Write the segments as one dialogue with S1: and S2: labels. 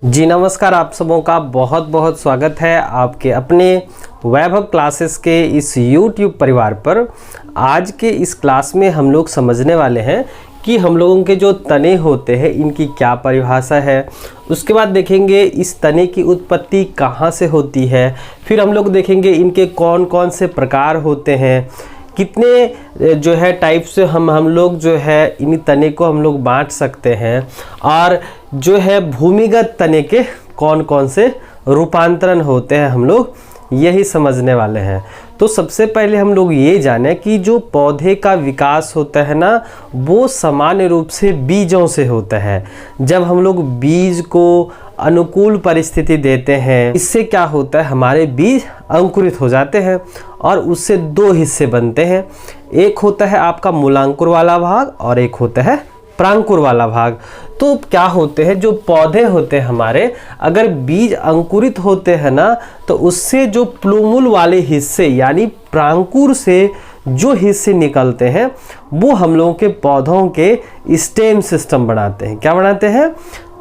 S1: जी नमस्कार, आप सबों का बहुत बहुत स्वागत है आपके अपने वैभव क्लासेस के इस YouTube परिवार पर। आज के इस क्लास में हम लोग समझने वाले हैं कि हम लोगों के जो तने होते हैं इनकी क्या परिभाषा है। उसके बाद देखेंगे इस तने की उत्पत्ति कहाँ से होती है। फिर हम लोग देखेंगे इनके कौन कौन से प्रकार होते हैं, कितने जो है टाइप से हम लोग जो है इन तने को हम लोग बांट सकते हैं, और जो है भूमिगत तने के कौन कौन से रूपांतरण होते हैं हम लोग यही समझने वाले हैं। तो सबसे पहले हम लोग ये जाने कि जो पौधे का विकास होता है ना, वो सामान्य रूप से बीजों से होता है। जब हम लोग बीज को अनुकूल परिस्थिति देते हैं, इससे क्या होता है, हमारे बीज अंकुरित हो जाते हैं और उससे दो हिस्से बनते हैं। एक होता है आपका मूलांकुर वाला भाग और एक होता है प्रांकुर वाला भाग। तो क्या होते हैं, जो पौधे होते हैं हमारे, अगर बीज अंकुरित होते हैं ना, तो उससे जो प्लूमुल वाले हिस्से यानी प्रांकुर से जो हिस्से निकलते हैं वो हम लोगों के पौधों के स्टेम सिस्टम बनाते हैं। क्या बनाते हैं?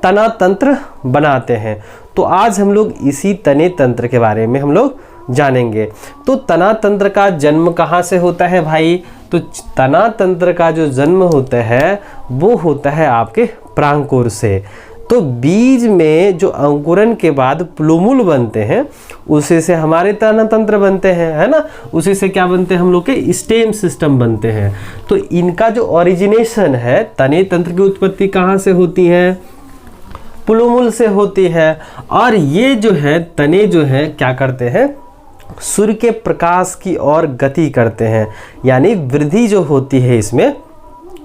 S1: तना तंत्र बनाते हैं। तो आज हम लोग इसी तने तंत्र के बारे में हम लोग जानेंगे। तो तना तंत्र का जन्म कहाँ से होता है भाई? तो तना तंत्र का जो जन्म होता है वो होता है आपके प्रांकुर से। तो बीज में जो अंकुरन के बाद प्लूमुल बनते हैं, उसी से हमारे तना तंत्र बनते हैं, है ना। उसी से क्या बनते हैं, हम लोग के स्टेम सिस्टम बनते हैं। तो इनका जो ओरिजिनेशन है, तने तंत्र की उत्पत्ति कहाँ से होती है? प्लूमुल से होती है। और ये जो है तने जो है क्या करते हैं, सूर्य के प्रकाश की ओर गति करते हैं, यानी वृद्धि जो होती है इसमें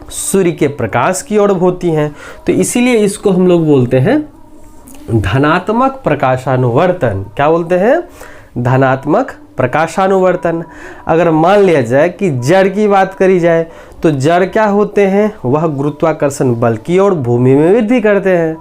S1: सूर्य के प्रकाश की ओर होती हैं। तो इसीलिए इसको हम लोग बोलते हैं धनात्मक प्रकाशानुवर्तन। क्या बोलते हैं? धनात्मक प्रकाशानुवर्तन। अगर मान लिया जाए कि जड़ की बात करी जाए, तो जड़ क्या होते हैं, वह गुरुत्वाकर्षण बल की ओर भूमि में वृद्धि करते हैं।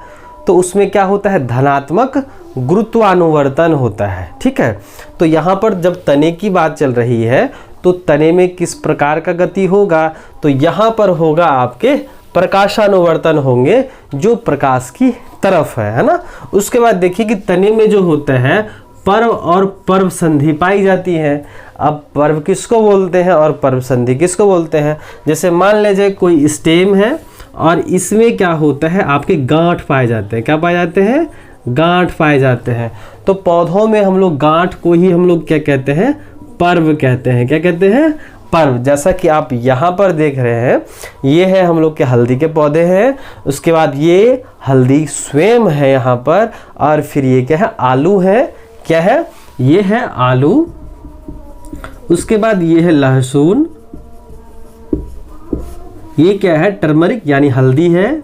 S1: तो उसमें क्या होता है, धनात्मक गुरुत्वानुवर्तन होता है। ठीक है। तो यहाँ पर जब तने की बात चल रही है, तो तने में किस प्रकार का गति होगा? तो यहाँ पर होगा आपके प्रकाशानुवर्तन होंगे, जो प्रकाश की तरफ है ना। उसके बाद देखिए कि तने में जो होता है पर्व और पर्व संधि पाई जाती है। अब पर्व किसको बोलते हैं और पर्व संधि किसको बोलते हैं? जैसे मान लीजिए कोई स्टेम है और इसमें क्या होता है, आपके गांठ पाए जाते हैं। क्या पाए जाते हैं? गांठ पाए जाते हैं। तो पौधों में हम लोग गांठ को ही हम लोग क्या कहते हैं, पर्व कहते हैं। क्या कहते हैं? पर्व। जैसा कि आप यहाँ पर देख रहे हैं, ये है हम लोग के हल्दी के पौधे हैं। उसके बाद ये हल्दी स्वयं है यहाँ पर, और फिर ये क्या है, आलू है। क्या है? ये है आलू। उसके बाद ये है लहसुन। ये क्या है, टर्मरिक यानी हल्दी है।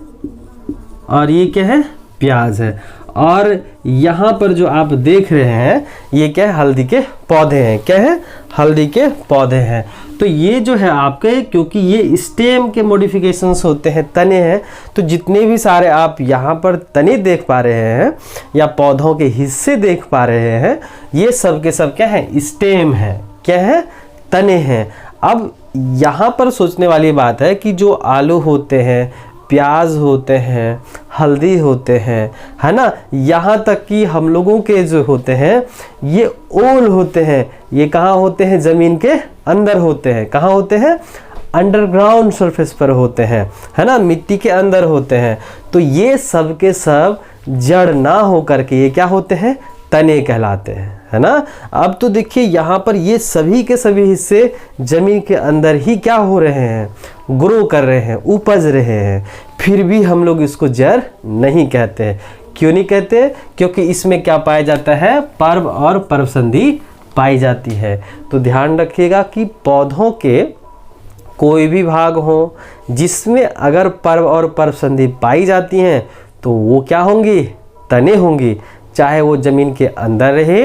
S1: और ये क्या है, प्याज है। और यहाँ पर जो आप देख रहे हैं, ये क्या है, हल्दी के पौधे हैं। क्या है? हल्दी के पौधे हैं। तो ये जो है आपके, क्योंकि ये स्टेम के मॉडिफिकेशंस होते हैं, तने हैं, तो जितने भी सारे आप यहाँ पर तने देख पा रहे हैं या पौधों के हिस्से देख पा रहे हैं, ये सब के सब क्या है, स्टेम है। क्या है? तने हैं। अब यहाँ पर सोचने वाली बात है कि जो आलू होते हैं, प्याज होते हैं, हल्दी होते हैं, है ना, यहाँ तक कि हम लोगों के जो होते हैं ये ओल होते हैं। ये कहाँ होते हैं? ज़मीन के अंदर होते हैं। कहाँ होते हैं? अंडरग्राउंड सरफेस पर होते हैं, है ना, मिट्टी के अंदर होते हैं। तो ये सब के सब जड़ ना हो करके ये क्या होते हैं, तने कहलाते हैं, है ना। अब तो देखिए यहाँ पर ये सभी के सभी हिस्से जमीन के अंदर ही क्या हो रहे हैं, ग्रो कर रहे हैं, उपज रहे हैं। फिर भी हम लोग इसको जड़ नहीं कहते। क्यों नहीं कहते? क्योंकि इसमें क्या पाया जाता है, पर्व और पर्व संधि पाई जाती है। तो ध्यान रखिएगा कि पौधों के कोई भी भाग हो जिसमें अगर पर्व और पर्व संधि पाई जाती हैं, तो वो क्या होंगी, तने होंगी, चाहे वो जमीन के अंदर रहे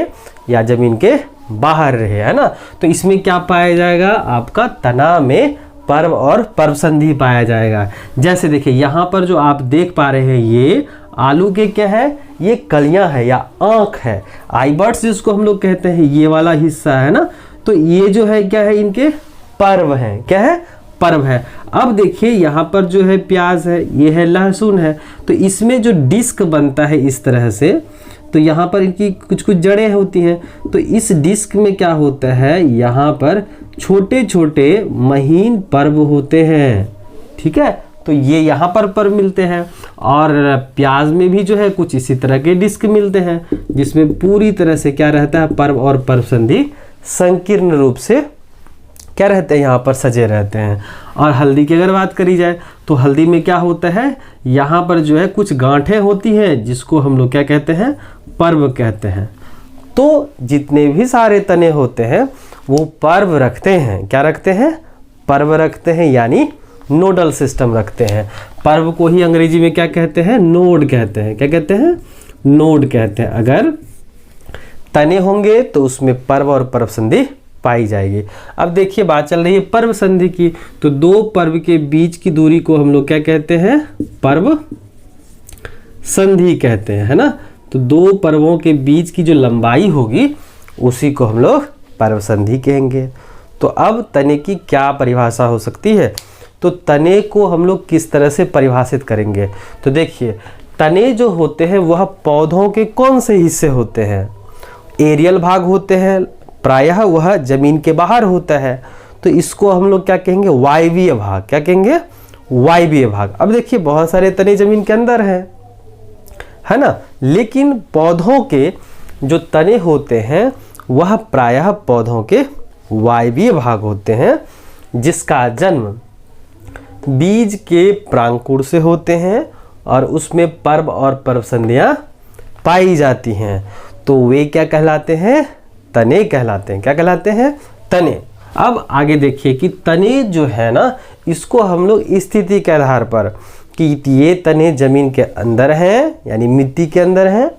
S1: या जमीन के बाहर रहे, है ना। तो इसमें क्या पाया जाएगा, आपका तना में पर्व और पर्व संधि पाया जाएगा। जैसे देखिए यहाँ पर जो आप देख पा रहे हैं, ये आलू के क्या है, ये कलियां है या आँख है, आई बर्ड्स जिसको हम लोग कहते हैं, ये वाला हिस्सा है ना। तो ये जो है क्या है, इनके पर्व हैं। क्या है? पर्व है। अब देखिए यहाँ पर जो है प्याज है, ये है लहसुन है, तो इसमें जो डिस्क बनता है इस तरह से, तो यहाँ पर इनकी कुछ कुछ जड़ें होती हैं, तो इस डिस्क में क्या होता है, यहाँ पर छोटे छोटे महीन पर्व होते हैं। ठीक है, तो ये यहाँ पर पर्व मिलते हैं। और प्याज में भी जो है कुछ इसी तरह के डिस्क मिलते हैं, जिसमें पूरी तरह से क्या रहता है, पर्व और पर्व संधि संकीर्ण रूप से क्या रहते हैं, यहाँ पर सजे रहते हैं। और हल्दी की अगर बात करी जाए तो हल्दी में क्या होता है, यहाँ पर जो है कुछ गांठें होती हैं, जिसको हम लोग क्या कहते हैं, पर्व कहते हैं। तो जितने भी सारे तने होते हैं वो पर्व रखते हैं, क्या रखते हैं, पर्व रखते हैं, यानी नोडल सिस्टम रखते हैं। पर्व को ही अंग्रेजी में क्या कहते हैं, नोड कहते हैं। क्या कहते हैं, नोड कहते हैं। अगर तने होंगे तो उसमें पर्व और पर्व संधि पाई जाएगी। अब देखिए बात चल रही है पर्व संधि की, तो दो पर्व के बीच की दूरी को हम लोग क्या कहते हैं, पर्व संधि कहते हैं, है ना। तो दो पर्वों के बीच की जो लंबाई होगी उसी को हम लोग पर्व संधि कहेंगे। तो अब तने की क्या परिभाषा हो सकती है, तो तने को हम लोग किस तरह से परिभाषित करेंगे। तो देखिए तने जो होते हैं वह पौधों के कौन से हिस्से होते हैं, एरियल भाग होते हैं, प्रायः वह जमीन के बाहर होता है, तो इसको हम लोग क्या कहेंगे, वायवीय भाग। क्या कहेंगे, वायवीय भाग। अब देखिए बहुत सारे तने जमीन के अंदर हैं, है ना, लेकिन पौधों के जो तने होते हैं वह प्रायः पौधों के वायवीय भाग होते हैं, जिसका जन्म बीज के प्रांकुर से होते हैं और उसमें पर्व और पर्व संधियां पाई जाती हैं। तो वे क्या कहलाते हैं, तने कहलाते हैं। क्या कहलाते हैं, तने। अब आगे देखिए कि तने जो है ना, इसको हम लोग स्थिति के आधार पर कि ये तने जमीन के अंदर हैं, यानी मिट्टी के अंदर हैं,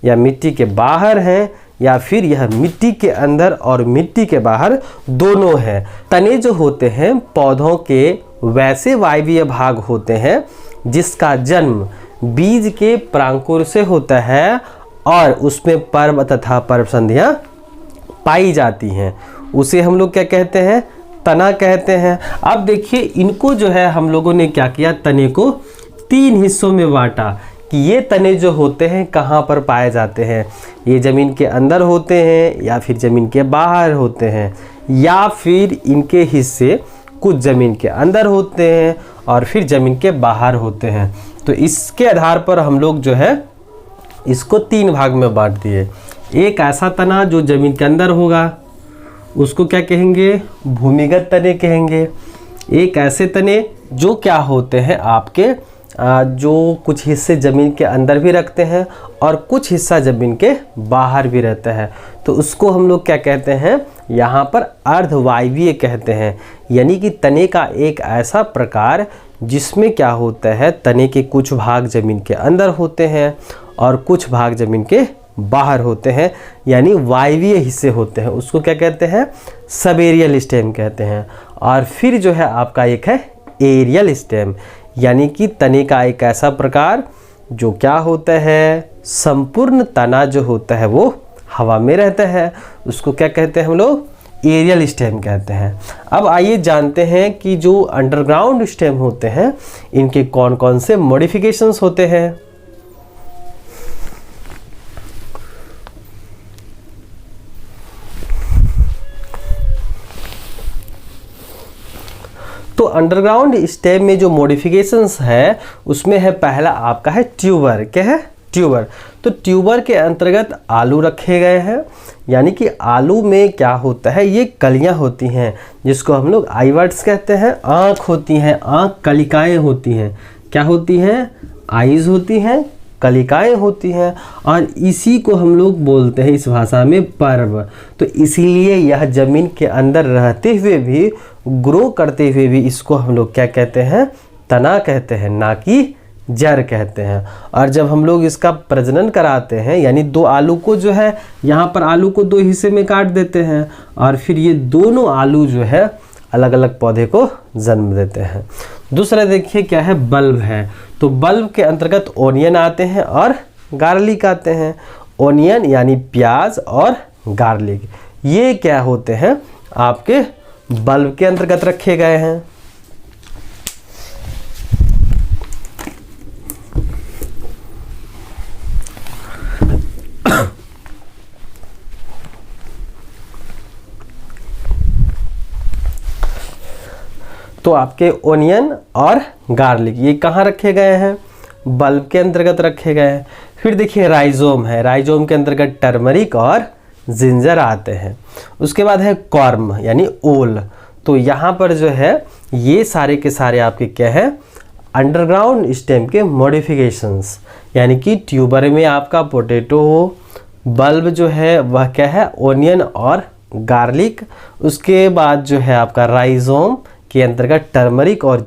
S1: या मिट्टी के बाहर हैं, या फिर यह मिट्टी के अंदर और मिट्टी के बाहर दोनों हैं। तने जो होते हैं पौधों के वैसे वायवीय भाग होते हैं जिसका जन्म बीज के प्रांकुर से होता है और उसमें पर्व तथा पर्व संधियां पाई जाती हैं। उसे हम लोग क्या कहते हैं, तना कहते हैं। अब देखिए इनको जो है हम लोगों ने क्या किया, तने को तीन हिस्सों में बांटा कि ये तने जो होते हैं कहाँ पर पाए जाते हैं, ये ज़मीन के अंदर होते हैं या फिर ज़मीन के बाहर होते हैं, या फिर इनके हिस्से कुछ ज़मीन के अंदर होते हैं और फिर ज़मीन के बाहर होते हैं। तो इसके आधार पर हम लोग जो है इसको तीन भाग में बांट दिए। एक ऐसा तना जो ज़मीन के अंदर होगा उसको क्या कहेंगे, भूमिगत तने कहेंगे। एक ऐसे तने जो क्या होते हैं आपके जो कुछ हिस्से ज़मीन के अंदर भी रखते हैं और कुछ हिस्सा ज़मीन के बाहर भी रहता है, तो उसको हम लोग क्या कहते हैं, यहाँ पर अर्धवायवीय कहते हैं। यानी कि तने का एक ऐसा प्रकार जिसमें क्या होता है, तने के कुछ भाग ज़मीन के अंदर होते हैं और कुछ भाग ज़मीन के बाहर होते हैं, यानी वायवीय हिस्से होते हैं, उसको क्या कहते हैं, सबएरियल स्टेम कहते हैं। और फिर जो है आपका एक है एरियल स्टेम, यानी कि तने का एक ऐसा प्रकार जो क्या होता है, संपूर्ण तना जो होता है वो हवा में रहता है, उसको क्या कहते हैं हम लोग, एरियल स्टेम कहते हैं। अब आइए जानते हैं कि जो अंडरग्राउंड स्टेम होते हैं इनके कौन कौन से मॉडिफिकेशंस होते हैं। तो अंडरग्राउंड स्टेम में जो मॉडिफिकेशंस है उसमें है पहला आपका है ट्यूबर। क्या है, ट्यूबर। तो ट्यूबर के अंतर्गत आलू रखे गए हैं, यानी कि आलू में क्या होता है, ये कलियां होती हैं जिसको हम लोग आईवर्ड्स कहते हैं। आँख होती हैं, आँख कलिकाएं होती हैं। क्या होती हैं, आईज होती हैं, कलिकाएं होती हैं, और इसी को हम लोग बोलते हैं इस भाषा में पर्व। तो इसीलिए यह ज़मीन के अंदर रहते हुए भी, ग्रो करते हुए भी इसको हम लोग क्या कहते हैं, तना कहते हैं, ना कि जड़ कहते हैं। और जब हम लोग इसका प्रजनन कराते हैं, यानी दो आलू को जो है, यहाँ पर आलू को दो हिस्से में काट देते हैं और फिर ये दोनों आलू जो है अलग अलग पौधे को जन्म देते हैं। दूसरा देखिए क्या है, बल्ब है। तो बल्ब के अंतर्गत ओनियन आते हैं और गार्लिक आते हैं। ओनियन यानी प्याज और गार्लिक, ये क्या होते हैं, आपके बल्ब के अंतर्गत रखे गए हैं। तो आपके ओनियन और गार्लिक ये कहाँ रखे गए हैं? बल्ब के अंतर्गत रखे गए हैं। फिर देखिए राइजोम है, राइजोम के अंतर्गत टर्मरिक और जिंजर आते हैं। उसके बाद है कॉर्म यानी ओल, तो यहाँ पर जो है ये सारे के सारे आपके क्या है? अंडरग्राउंड स्टेम के मॉडिफिकेशंस, यानी कि ट्यूबर में आपका पोटैटो हो, बल्ब जो है वह क्या है? ओनियन और गार्लिक, उसके बाद जो है आपका राइजोम के अंतर्गत टर्मरिक और